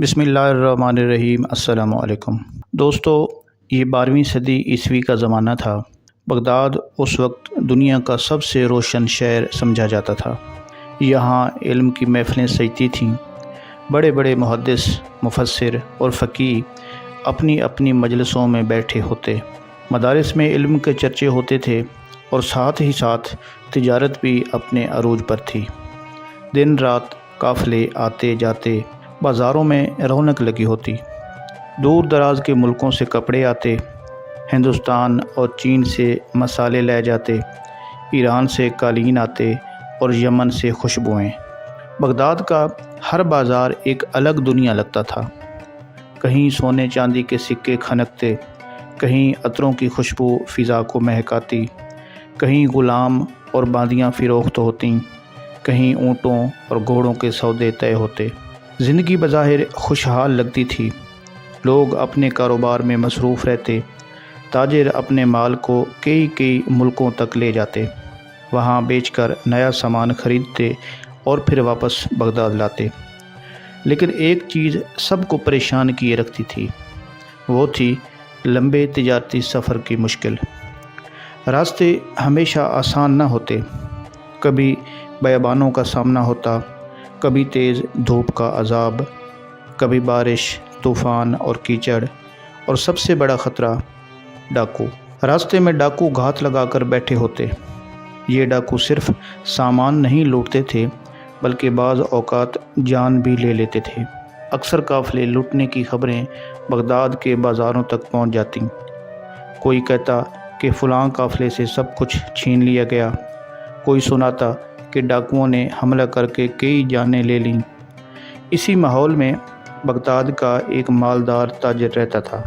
بسم اللہ الرحمن الرحیم۔ السلام علیکم دوستو، یہ 12ویں صدی عیسوی کا زمانہ تھا۔ بغداد اس وقت دنیا کا سب سے روشن شہر سمجھا جاتا تھا۔ یہاں علم کی محفلیں سجتی تھیں۔ بڑے بڑے محدث، مفسر اور فقیہ اپنی اپنی مجلسوں میں بیٹھے ہوتے۔ مدارس میں علم کے چرچے ہوتے تھے اور ساتھ ہی ساتھ تجارت بھی اپنے عروج پر تھی۔ دن رات قافلے آتے جاتے، بازاروں میں رونق لگی ہوتی۔ دور دراز کے ملکوں سے کپڑے آتے، ہندوستان اور چین سے مسالے لے جاتے، ایران سے قالین آتے اور یمن سے خوشبوئیں۔ بغداد کا ہر بازار ایک الگ دنیا لگتا تھا۔ کہیں سونے چاندی کے سکے کھنکتے، کہیں عطروں کی خوشبو فضا کو مہکاتی، کہیں غلام اور باندیاں فروخت ہوتیں، کہیں اونٹوں اور گھوڑوں کے سودے طے ہوتے۔ زندگی بظاہر خوشحال لگتی تھی۔ لوگ اپنے کاروبار میں مصروف رہتے۔ تاجر اپنے مال کو کئی ملکوں تک لے جاتے، وہاں بیچ کر نیا سامان خریدتے اور پھر واپس بغداد لاتے۔ لیکن ایک چیز سب کو پریشان کیے رکھتی تھی، وہ تھی لمبے تجارتی سفر کی مشکل۔ راستے ہمیشہ آسان نہ ہوتے، کبھی بیابانوں کا سامنا ہوتا، کبھی تیز دھوپ کا عذاب، کبھی بارش، طوفان اور کیچڑ، اور سب سے بڑا خطرہ ڈاکو۔ راستے میں ڈاکو گھات لگا کر بیٹھے ہوتے۔ یہ ڈاکو صرف سامان نہیں لوٹتے تھے بلکہ بعض اوقات جان بھی لے لیتے تھے۔ اکثر قافلے لوٹنے کی خبریں بغداد کے بازاروں تک پہنچ جاتیں۔ کوئی کہتا کہ فلاں قافلے سے سب کچھ چھین لیا گیا، کوئی سناتا کہ ڈاکوؤں نے حملہ کر کے کئی جانیں لے لیں۔ اسی ماحول میں بغداد کا ایک مالدار تاجر رہتا تھا۔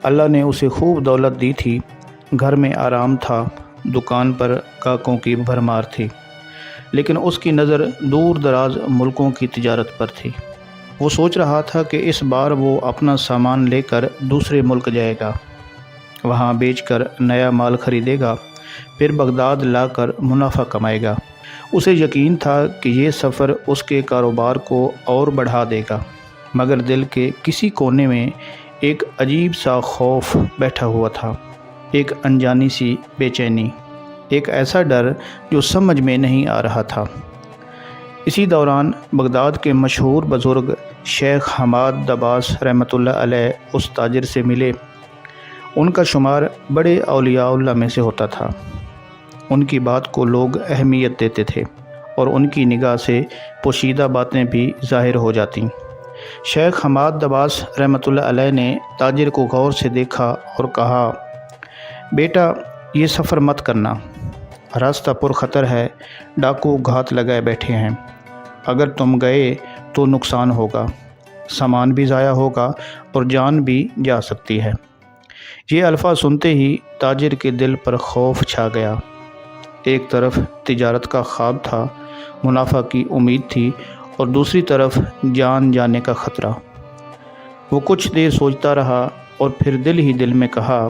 اللہ نے اسے خوب دولت دی تھی، گھر میں آرام تھا، دکان پر گاہکوں کی بھرمار تھی، لیکن اس کی نظر دور دراز ملکوں کی تجارت پر تھی۔ وہ سوچ رہا تھا کہ اس بار وہ اپنا سامان لے کر دوسرے ملک جائے گا، وہاں بیچ کر نیا مال خریدے گا، پھر بغداد لا کر منافع کمائے گا۔ اسے یقین تھا کہ یہ سفر اس کے کاروبار کو اور بڑھا دے گا، مگر دل کے کسی کونے میں ایک عجیب سا خوف بیٹھا ہوا تھا، ایک انجانی سی بے چینی، ایک ایسا ڈر جو سمجھ میں نہیں آ رہا تھا۔ اسی دوران بغداد کے مشہور بزرگ شیخ حماد دباس رحمۃ اللہ علیہ اس تاجر سے ملے۔ ان کا شمار بڑے اولیاء اللہ میں سے ہوتا تھا۔ ان کی بات کو لوگ اہمیت دیتے تھے اور ان کی نگاہ سے پوشیدہ باتیں بھی ظاہر ہو جاتیں۔ شیخ حماد دباس رحمۃ اللہ علیہ نے تاجر کو غور سے دیکھا اور کہا، بیٹا یہ سفر مت کرنا، راستہ پر خطر ہے، ڈاکو گھات لگائے بیٹھے ہیں، اگر تم گئے تو نقصان ہوگا، سامان بھی ضائع ہوگا اور جان بھی جا سکتی ہے۔ یہ الفاظ سنتے ہی تاجر کے دل پر خوف چھا گیا۔ ایک طرف تجارت کا خواب تھا، منافع کی امید تھی، اور دوسری طرف جان جانے کا خطرہ۔ وہ کچھ دیر سوچتا رہا اور پھر دل ہی دل میں کہا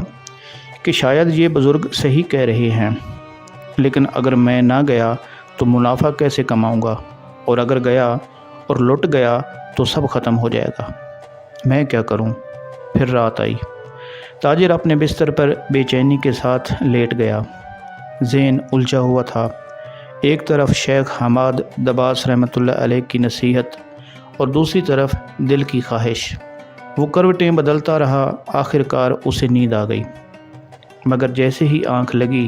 کہ شاید یہ بزرگ صحیح کہہ رہے ہیں، لیکن اگر میں نہ گیا تو منافع کیسے کماؤں گا، اور اگر گیا اور لٹ گیا تو سب ختم ہو جائے گا، میں کیا کروں؟ پھر رات آئی۔ تاجر اپنے بستر پر بے چینی کے ساتھ لیٹ گیا، ذہن الجھا ہوا تھا۔ ایک طرف شیخ حماد دباس رحمۃ اللہ علیہ کی نصیحت اور دوسری طرف دل کی خواہش۔ وہ کروٹیں بدلتا رہا، آخر کار اسے نیند آ گئی، مگر جیسے ہی آنکھ لگی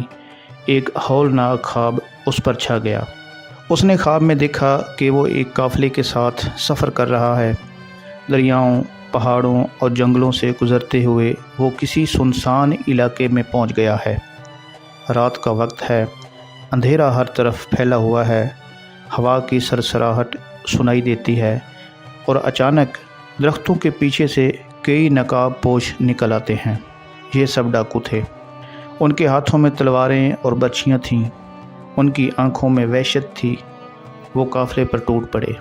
ایک ہولناک خواب اس پر چھا گیا۔ اس نے خواب میں دیکھا کہ وہ ایک قافلے کے ساتھ سفر کر رہا ہے۔ دریاؤں، پہاڑوں اور جنگلوں سے گزرتے ہوئے وہ کسی سنسان علاقے میں پہنچ گیا ہے۔ رات کا وقت ہے، اندھیرا ہر طرف پھیلا ہوا ہے، ہوا کی سرسراہٹ سنائی دیتی ہے، اور اچانک درختوں کے پیچھے سے کئی نقاب پوش نکل آتے ہیں۔ یہ سب ڈاکو تھے۔ ان کے ہاتھوں میں تلواریں اور برچھیاں تھیں، ان کی آنکھوں میں وحشت تھی۔ وہ قافلے پر ٹوٹ پڑے۔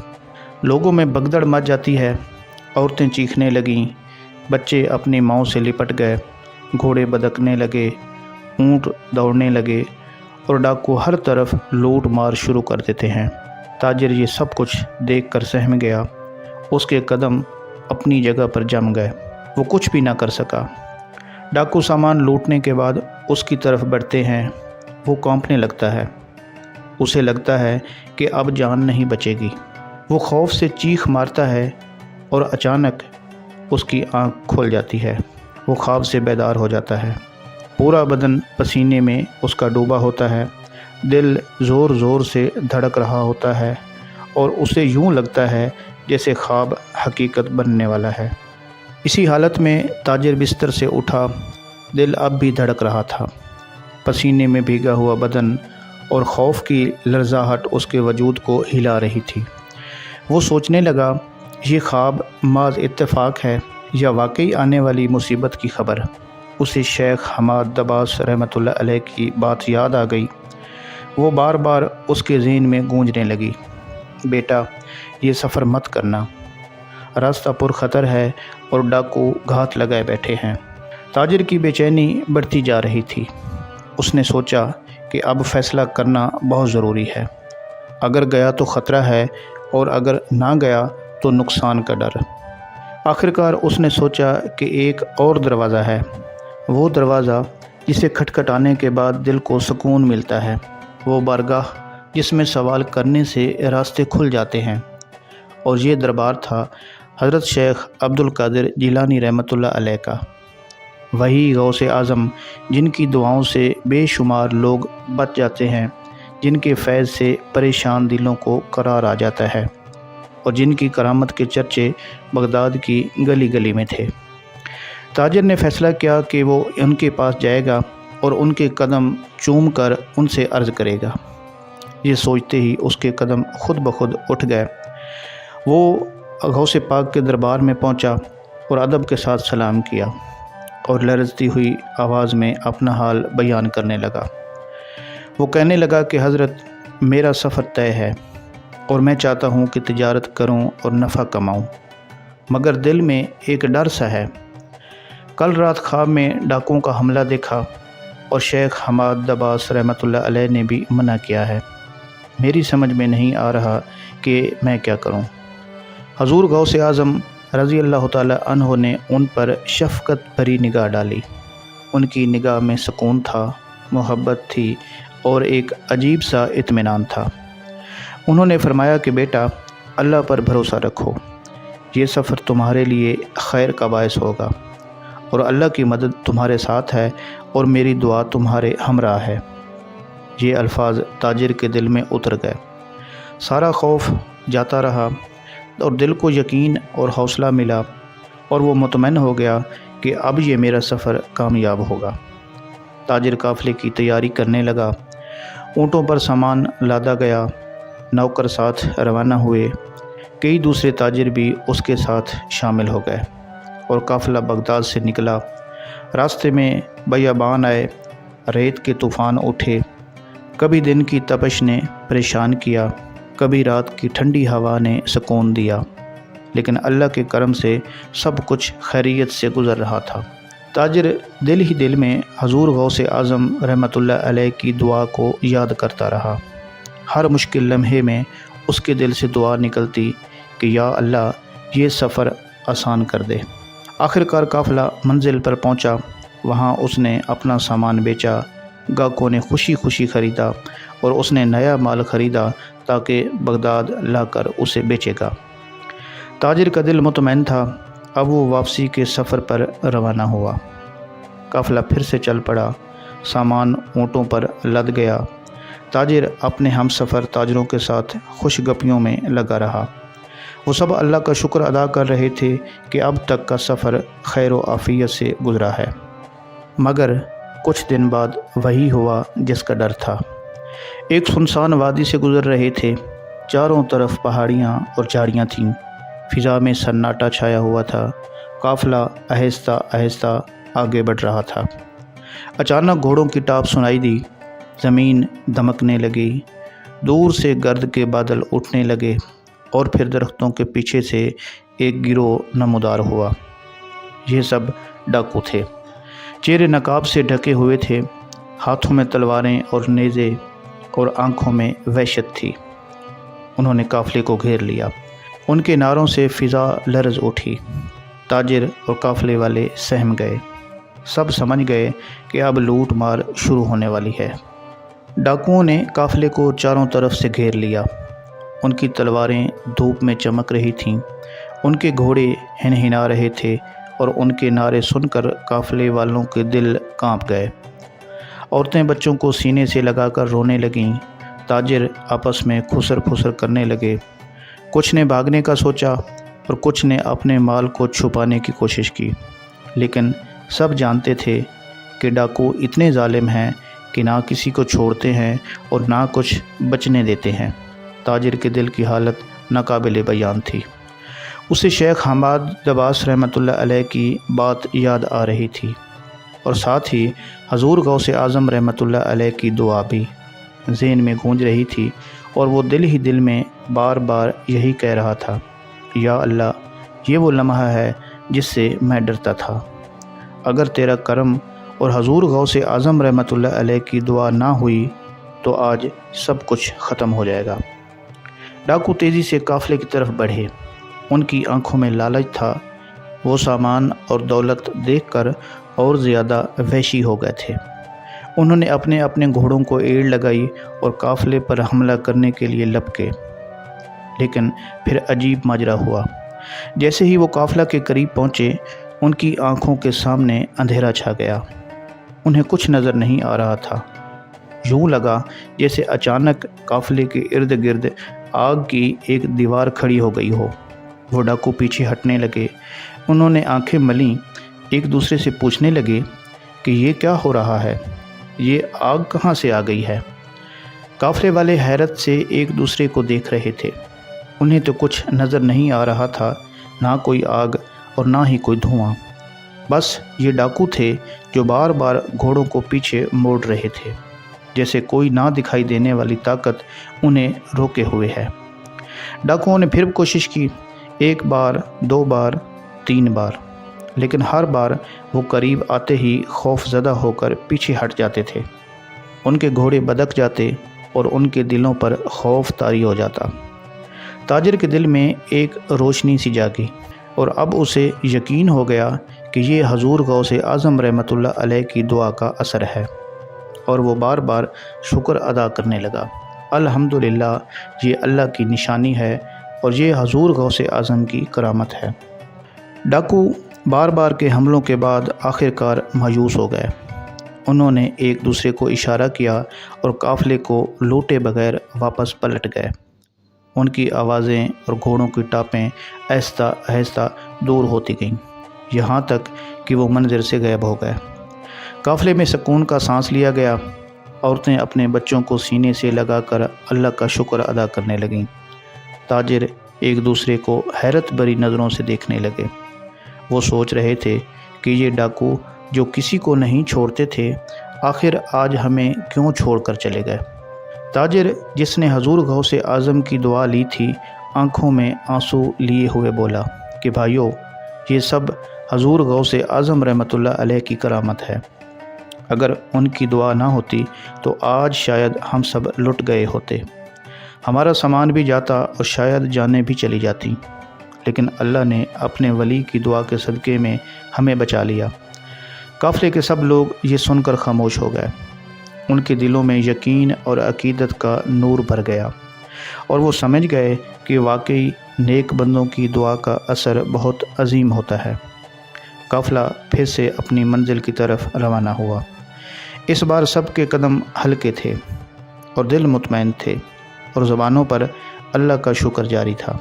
لوگوں میں بھگدڑ مچ جاتی ہے، عورتیں چیخنے لگیں، بچے اپنی ماؤں سے لپٹ گئے، گھوڑے بدکنے لگے، اونٹ دوڑنے لگے، اور ڈاکو ہر طرف لوٹ مار شروع کر دیتے ہیں۔ تاجر یہ سب کچھ دیکھ کر سہم گیا۔ اس کے قدم اپنی جگہ پر جم گئے، وہ کچھ بھی نہ کر سکا۔ ڈاکو سامان لوٹنے کے بعد اس کی طرف بڑھتے ہیں، وہ کانپنے لگتا ہے، اسے لگتا ہے کہ اب جان نہیں بچے گی۔ وہ خوف سے چیخ مارتا ہے اور اچانک اس کی آنکھ کھل جاتی ہے، وہ خواب سے بیدار ہو جاتا ہے۔ پورا بدن پسینے میں اس کا ڈوبا ہوتا ہے، دل زور زور سے دھڑک رہا ہوتا ہے اور اسے یوں لگتا ہے جیسے خواب حقیقت بننے والا ہے۔ اسی حالت میں تاجر بستر سے اٹھا، دل اب بھی دھڑک رہا تھا، پسینے میں بھیگا ہوا بدن اور خوف کی لرزاہٹ اس کے وجود کو ہلا رہی تھی۔ وہ سوچنے لگا، یہ خواب محض اتفاق ہے یا واقعی آنے والی مصیبت کی خبر؟ اسے شیخ حماد دباس رحمۃ اللہ علیہ کی بات یاد آ گئی۔ وہ بار بار اس کے ذہن میں گونجنے لگی، بیٹا یہ سفر مت کرنا، راستہ پر خطر ہے اور ڈاکو گھات لگائے بیٹھے ہیں۔ تاجر کی بے چینی بڑھتی جا رہی تھی۔ اس نے سوچا کہ اب فیصلہ کرنا بہت ضروری ہے، اگر گیا تو خطرہ ہے اور اگر نہ گیا تو نقصان کا ڈر۔ آخرکار اس نے سوچا کہ ایک اور دروازہ ہے، وہ دروازہ جسے کھٹکھٹانے کے بعد دل کو سکون ملتا ہے، وہ بارگاہ جس میں سوال کرنے سے راستے کھل جاتے ہیں، اور یہ دربار تھا حضرت شیخ عبد القادر جیلانی رحمۃ اللہ علیہ کا، وہی غوث اعظم جن کی دعاؤں سے بے شمار لوگ بچ جاتے ہیں، جن کے فیض سے پریشان دلوں کو قرار آ جاتا ہے، اور جن کی کرامت کے چرچے بغداد کی گلی گلی میں تھے۔ تاجر نے فیصلہ کیا کہ وہ ان کے پاس جائے گا اور ان کے قدم چوم کر ان سے عرض کرے گا۔ یہ سوچتے ہی اس کے قدم خود بخود اٹھ گئے۔ وہ غوث پاک کے دربار میں پہنچا اور ادب کے ساتھ سلام کیا اور لرزتی ہوئی آواز میں اپنا حال بیان کرنے لگا۔ وہ کہنے لگا کہ حضرت میرا سفر طے ہے اور میں چاہتا ہوں کہ تجارت کروں اور نفع کماؤں، مگر دل میں ایک ڈر سا ہے۔ کل رات خواب میں ڈاکوؤں کا حملہ دیکھا اور شیخ حماد دباس رحمۃ اللہ علیہ نے بھی منع کیا ہے، میری سمجھ میں نہیں آ رہا کہ میں کیا کروں۔ حضور غوث اعظم رضی اللہ تعالی عنہ نے ان پر شفقت بھری نگاہ ڈالی، ان کی نگاہ میں سکون تھا، محبت تھی اور ایک عجیب سا اطمینان تھا۔ انہوں نے فرمایا کہ بیٹا اللہ پر بھروسہ رکھو، یہ سفر تمہارے لیے خیر کا باعث ہوگا اور اللہ کی مدد تمہارے ساتھ ہے اور میری دعا تمہارے ہمراہ ہے۔ یہ الفاظ تاجر کے دل میں اتر گئے، سارا خوف جاتا رہا اور دل کو یقین اور حوصلہ ملا، اور وہ مطمئن ہو گیا کہ اب یہ میرا سفر کامیاب ہوگا۔ تاجر قافلے کی تیاری کرنے لگا، اونٹوں پر سامان لادا گیا، نوکر ساتھ روانہ ہوئے، کئی دوسرے تاجر بھی اس کے ساتھ شامل ہو گئے اور قافلہ بغداد سے نکلا۔ راستے میں بیابان آئے، ریت کے طوفان اٹھے، کبھی دن کی تپش نے پریشان کیا، کبھی رات کی ٹھنڈی ہوا نے سکون دیا، لیکن اللہ کے کرم سے سب کچھ خیریت سے گزر رہا تھا۔ تاجر دل ہی دل میں حضور غوث اعظم رحمۃ اللہ علیہ کی دعا کو یاد کرتا رہا۔ ہر مشکل لمحے میں اس کے دل سے دعا نکلتی کہ یا اللہ یہ سفر آسان کر دے۔ آخرکار قافلہ منزل پر پہنچا، وہاں اس نے اپنا سامان بیچا، گاہکوں نے خوشی خوشی خریدا اور اس نے نیا مال خریدا تاکہ بغداد لا کر اسے بیچے گا۔ تاجر کا دل مطمئن تھا، اب وہ واپسی کے سفر پر روانہ ہوا۔ قافلہ پھر سے چل پڑا، سامان اونٹوں پر لد گیا۔ تاجر اپنے ہم سفر تاجروں کے ساتھ خوش گپیوں میں لگا رہا۔ وہ سب اللہ کا شکر ادا کر رہے تھے کہ اب تک کا سفر خیر و عافیت سے گزرا ہے، مگر کچھ دن بعد وہی ہوا جس کا ڈر تھا۔ ایک سنسان وادی سے گزر رہے تھے، چاروں طرف پہاڑیاں اور جھاڑیاں تھیں، فضا میں سناٹا چھایا ہوا تھا، قافلہ آہستہ آہستہ آگے بڑھ رہا تھا۔ اچانک گھوڑوں کی ٹاپ سنائی دی، زمین دمکنے لگی، دور سے گرد کے بادل اٹھنے لگے اور پھر درختوں کے پیچھے سے ایک گروہ نمودار ہوا۔ یہ سب ڈاکو تھے، چہرے نقاب سے ڈھکے ہوئے تھے، ہاتھوں میں تلواریں اور نیزے اور آنکھوں میں وحشت تھی۔ انہوں نے قافلے کو گھیر لیا، ان کے نعروں سے فضا لرز اٹھی۔ تاجر اور قافلے والے سہم گئے۔ سب سمجھ گئے کہ اب لوٹ مار شروع ہونے والی ہے۔ ڈاکوؤں نے قافلے کو چاروں طرف سے گھیر لیا۔ ان کی تلواریں دھوپ میں چمک رہی تھیں، ان کے گھوڑے ہنہنا رہے تھے اور ان کے نعرے سن کر قافلے والوں کے دل کانپ گئے۔ عورتیں بچوں کو سینے سے لگا کر رونے لگیں۔ تاجر آپس میں خسر پھسر کرنے لگے۔ کچھ نے بھاگنے کا سوچا اور کچھ نے اپنے مال کو چھپانے کی کوشش کی، لیکن سب جانتے تھے کہ ڈاکو اتنے ظالم ہیں کہ نہ کسی کو چھوڑتے ہیں اور نہ کچھ بچنے دیتے ہیں۔ تاجر کے دل کی حالت ناقابل بیان تھی۔ اسے شیخ حماد دباس رحمۃ اللہ علیہ کی بات یاد آ رہی تھی اور ساتھ ہی حضور غوث اعظم رحمۃ اللہ علیہ کی دعا بھی ذہن میں گونج رہی تھی، اور وہ دل ہی دل میں بار بار یہی کہہ رہا تھا، یا اللہ، یہ وہ لمحہ ہے جس سے میں ڈرتا تھا۔ اگر تیرا کرم اور حضور غوث اعظم رحمۃ اللہ علیہ کی دعا نہ ہوئی تو آج سب کچھ ختم ہو جائے گا۔ ڈاکو تیزی سے قافلے کی طرف بڑھے۔ ان کی آنکھوں میں لالچ تھا۔ وہ سامان اور دولت دیکھ کر اور زیادہ وحشی ہو گئے تھے۔ انہوں نے اپنے اپنے گھوڑوں کو ایڑ لگائی اور قافلے پر حملہ کرنے کے لیے لپکے۔ لیکن پھر عجیب ماجرا ہوا۔ جیسے ہی وہ قافلہ کے قریب پہنچے، ان کی آنکھوں کے سامنے اندھیرا چھا گیا۔ انہیں کچھ نظر نہیں آ رہا تھا۔ یوں لگا جیسے اچانک قافلے کے ارد گرد آگ کی ایک دیوار کھڑی ہو گئی ہو۔ وہ ڈاکو پیچھے ہٹنے لگے۔ انہوں نے آنکھیں ملیں، ایک دوسرے سے پوچھنے لگے کہ یہ کیا ہو رہا ہے، یہ آگ کہاں سے آ گئی ہے؟ قافلے والے حیرت سے ایک دوسرے کو دیکھ رہے تھے۔ انہیں تو کچھ نظر نہیں آ رہا تھا، نہ کوئی آگ اور نہ ہی کوئی دھواں۔ بس یہ ڈاکو تھے جو بار بار گھوڑوں کو پیچھے موڑ رہے تھے، جیسے کوئی نہ دکھائی دینے والی طاقت انہیں روکے ہوئے ہے۔ ڈاکوؤں نے پھر کوشش کی، ایک بار، دو بار، تین بار، لیکن ہر بار وہ قریب آتے ہی خوف زدہ ہو کر پیچھے ہٹ جاتے تھے۔ ان کے گھوڑے بدک جاتے اور ان کے دلوں پر خوف طاری ہو جاتا۔ تاجر کے دل میں ایک روشنی سی جاگی اور اب اسے یقین ہو گیا کہ یہ حضور غوث اعظم رحمۃ اللہ علیہ کی دعا کا اثر ہے، اور وہ بار بار شکر ادا کرنے لگا۔ الحمدللہ، یہ اللہ کی نشانی ہے اور یہ حضور غوث اعظم کی کرامت ہے۔ ڈاکو بار بار کے حملوں کے بعد آخر کار مایوس ہو گئے۔ انہوں نے ایک دوسرے کو اشارہ کیا اور قافلے کو لوٹے بغیر واپس پلٹ گئے۔ ان کی آوازیں اور گھوڑوں کی ٹاپیں آہستہ آہستہ دور ہوتی گئیں، یہاں تک کہ وہ منظر سے غائب ہو گئے۔ قافلے میں سکون کا سانس لیا گیا۔ عورتیں اپنے بچوں کو سینے سے لگا کر اللہ کا شکر ادا کرنے لگیں۔ تاجر ایک دوسرے کو حیرت بھری نظروں سے دیکھنے لگے۔ وہ سوچ رہے تھے کہ یہ ڈاکو جو کسی کو نہیں چھوڑتے تھے، آخر آج ہمیں کیوں چھوڑ کر چلے گئے؟ تاجر، جس نے حضور غوث اعظم کی دعا لی تھی، آنکھوں میں آنسو لیے ہوئے بولا کہ بھائیو، یہ سب حضور غوث اعظم رحمۃ اللہ علیہ کی کرامت ہے۔ اگر ان کی دعا نہ ہوتی تو آج شاید ہم سب لٹ گئے ہوتے، ہمارا سامان بھی جاتا اور شاید جانیں بھی چلی جاتی، لیکن اللہ نے اپنے ولی کی دعا کے صدقے میں ہمیں بچا لیا۔ قافلے کے سب لوگ یہ سن کر خاموش ہو گئے۔ ان کے دلوں میں یقین اور عقیدت کا نور بھر گیا، اور وہ سمجھ گئے کہ واقعی نیک بندوں کی دعا کا اثر بہت عظیم ہوتا ہے۔ قافلہ پھر سے اپنی منزل کی طرف روانہ ہوا۔ اس بار سب کے قدم ہلکے تھے اور دل مطمئن تھے، اور زبانوں پر اللہ کا شکر جاری تھا،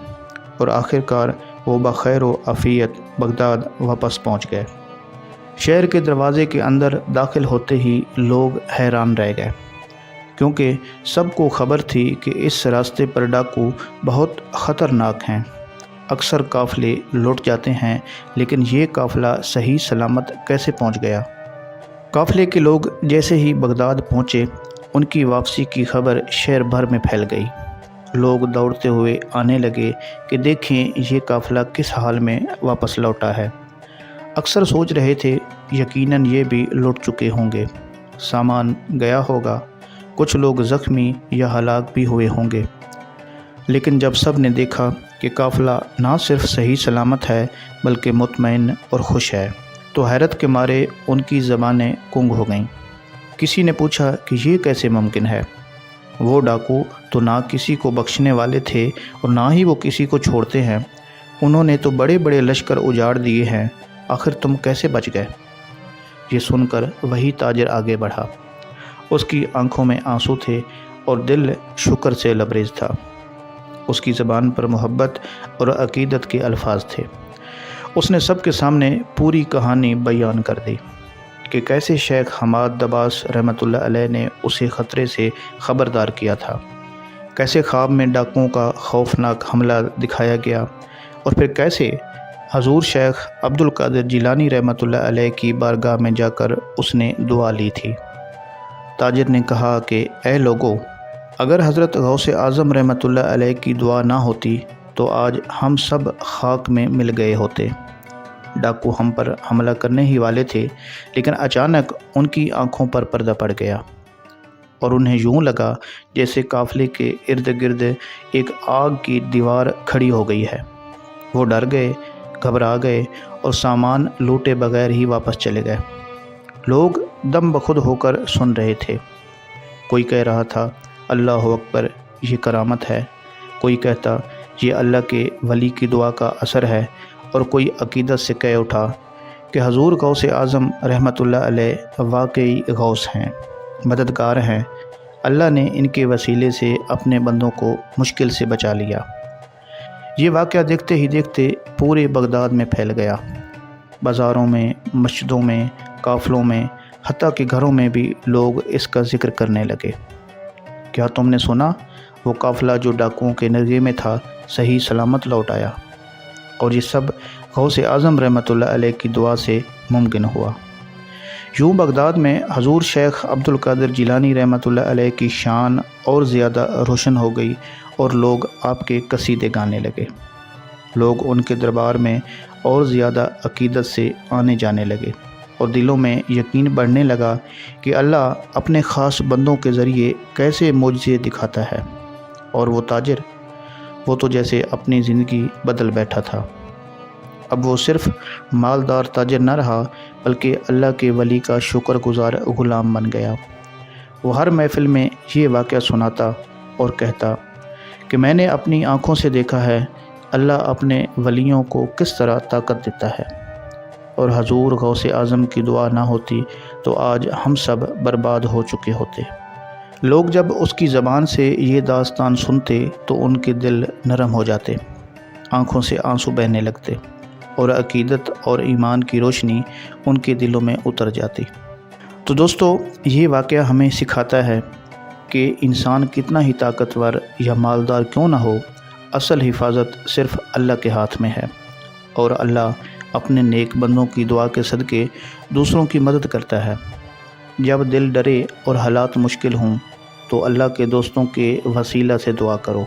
اور آخر کار وہ بخیر و عافیت بغداد واپس پہنچ گئے۔ شہر کے دروازے کے اندر داخل ہوتے ہی لوگ حیران رہ گئے، کیونکہ سب کو خبر تھی کہ اس راستے پر ڈاکو بہت خطرناک ہیں۔ اکثر قافلے لٹ جاتے ہیں، لیکن یہ قافلہ صحیح سلامت کیسے پہنچ گیا؟ قافلے کے لوگ جیسے ہی بغداد پہنچے، ان کی واپسی کی خبر شہر بھر میں پھیل گئی۔ لوگ دوڑتے ہوئے آنے لگے کہ دیکھیں یہ قافلہ کس حال میں واپس لوٹا ہے۔ اکثر سوچ رہے تھے یقیناً یہ بھی لٹ چکے ہوں گے، سامان گیا ہوگا، کچھ لوگ زخمی یا ہلاک بھی ہوئے ہوں گے۔ لیکن جب سب نے دیکھا کہ قافلہ نہ صرف صحیح سلامت ہے بلکہ مطمئن اور خوش ہے، تو حیرت کے مارے ان کی زبانیں گنگ ہو گئیں۔ کسی نے پوچھا کہ یہ کیسے ممکن ہے؟ وہ ڈاکو تو نہ کسی کو بخشنے والے تھے اور نہ ہی وہ کسی کو چھوڑتے ہیں، انہوں نے تو بڑے بڑے لشکر اجاڑ دیے ہیں، آخر تم کیسے بچ گئے؟ یہ سن کر وہی تاجر آگے بڑھا۔ اس کی آنکھوں میں آنسو تھے اور دل شکر سے لبریز تھا۔ اس کی زبان پر محبت اور عقیدت کے الفاظ تھے۔ اس نے سب کے سامنے پوری کہانی بیان کر دی کہ کیسے شیخ حماد دباس رحمۃ اللہ علیہ نے اسے خطرے سے خبردار کیا تھا، کیسے خواب میں ڈاکوؤں کا خوفناک حملہ دکھایا گیا، اور پھر کیسے حضور شیخ عبد القادر جیلانی رحمۃ اللہ علیہ کی بارگاہ میں جا کر اس نے دعا لی تھی۔ تاجر نے کہا کہ اے لوگو، اگر حضرت غوث اعظم رحمۃ اللہ علیہ کی دعا نہ ہوتی تو آج ہم سب خاک میں مل گئے ہوتے۔ ڈاکو ہم پر حملہ کرنے ہی والے تھے، لیکن اچانک ان کی آنکھوں پر پردہ پڑ گیا اور انہیں یوں لگا جیسے قافلے کے ارد گرد ایک آگ کی دیوار کھڑی ہو گئی ہے۔ وہ ڈر گئے، گھبرا گئے اور سامان لوٹے بغیر ہی واپس چلے گئے۔ لوگ دم بخود ہو کر سن رہے تھے۔ کوئی کہہ رہا تھا اللہ اکبر، یہ کرامت ہے، کوئی کہتا یہ اللہ کے ولی کی دعا کا اثر ہے، اور کوئی عقیدت سے کہہ اٹھا کہ حضور غوث اعظم رحمۃ اللہ علیہ واقعی غوث ہیں، مددگار ہیں، اللہ نے ان کے وسیلے سے اپنے بندوں کو مشکل سے بچا لیا۔ یہ واقعہ دیکھتے ہی دیکھتے پورے بغداد میں پھیل گیا۔ بازاروں میں، مسجدوں میں، قافلوں میں، حتیٰ کہ گھروں میں بھی لوگ اس کا ذکر کرنے لگے۔ کیا تم نے سنا؟ وہ قافلہ جو ڈاکوؤں کے نرغے میں تھا صحیح سلامت لوٹ آیا، اور یہ سب غوث اعظم رحمۃ اللہ علیہ کی دعا سے ممکن ہوا۔ یوں بغداد میں حضور شیخ عبد القادر جیلانی رحمۃ اللہ علیہ کی شان اور زیادہ روشن ہو گئی، اور لوگ آپ کے قصیدے گانے لگے۔ لوگ ان کے دربار میں اور زیادہ عقیدت سے آنے جانے لگے، اور دلوں میں یقین بڑھنے لگا کہ اللہ اپنے خاص بندوں کے ذریعے کیسے معجزے دکھاتا ہے۔ اور وہ تاجر، وہ تو جیسے اپنی زندگی بدل بیٹھا تھا۔ اب وہ صرف مالدار تاجر نہ رہا، بلکہ اللہ کے ولی کا شکر گزار غلام بن گیا۔ وہ ہر محفل میں یہ واقعہ سناتا اور کہتا کہ میں نے اپنی آنکھوں سے دیکھا ہے اللہ اپنے ولیوں کو کس طرح طاقت دیتا ہے، اور حضور غوث اعظم کی دعا نہ ہوتی تو آج ہم سب برباد ہو چکے ہوتے۔ لوگ جب اس کی زبان سے یہ داستان سنتے تو ان کے دل نرم ہو جاتے، آنکھوں سے آنسو بہنے لگتے، اور عقیدت اور ایمان کی روشنی ان کے دلوں میں اتر جاتی۔ تو دوستو، یہ واقعہ ہمیں سکھاتا ہے کہ انسان کتنا ہی طاقتور یا مالدار کیوں نہ ہو، اصل حفاظت صرف اللہ کے ہاتھ میں ہے، اور اللہ اپنے نیک بندوں کی دعا کے صدقے دوسروں کی مدد کرتا ہے۔ جب دل ڈرے اور حالات مشکل ہوں تو اللہ کے دوستوں کے وسیلہ سے دعا کرو،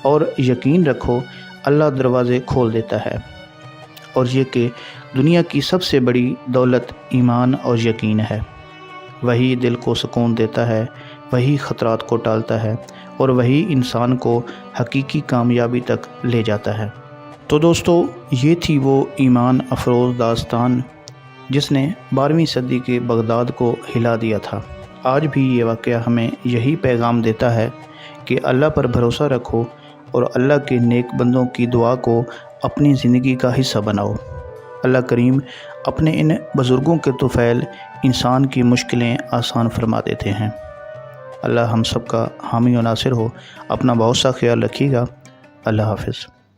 اور یقین رکھو اللہ دروازے کھول دیتا ہے، اور یہ کہ دنیا کی سب سے بڑی دولت ایمان اور یقین ہے۔ وہی دل کو سکون دیتا ہے، وہی خطرات کو ٹالتا ہے، اور وہی انسان کو حقیقی کامیابی تک لے جاتا ہے۔ تو دوستو، یہ تھی وہ ایمان افروز داستان جس نے 12ویں صدی کے بغداد کو ہلا دیا تھا۔ آج بھی یہ واقعہ ہمیں یہی پیغام دیتا ہے کہ اللہ پر بھروسہ رکھو اور اللہ کے نیک بندوں کی دعا کو اپنی زندگی کا حصہ بناؤ۔ اللہ کریم اپنے ان بزرگوں کے طفیل انسان کی مشکلیں آسان فرما دیتے ہیں۔ اللہ ہم سب کا حامی و ناصر ہو۔ اپنا بہت سا خیال رکھیے گا۔ اللہ حافظ۔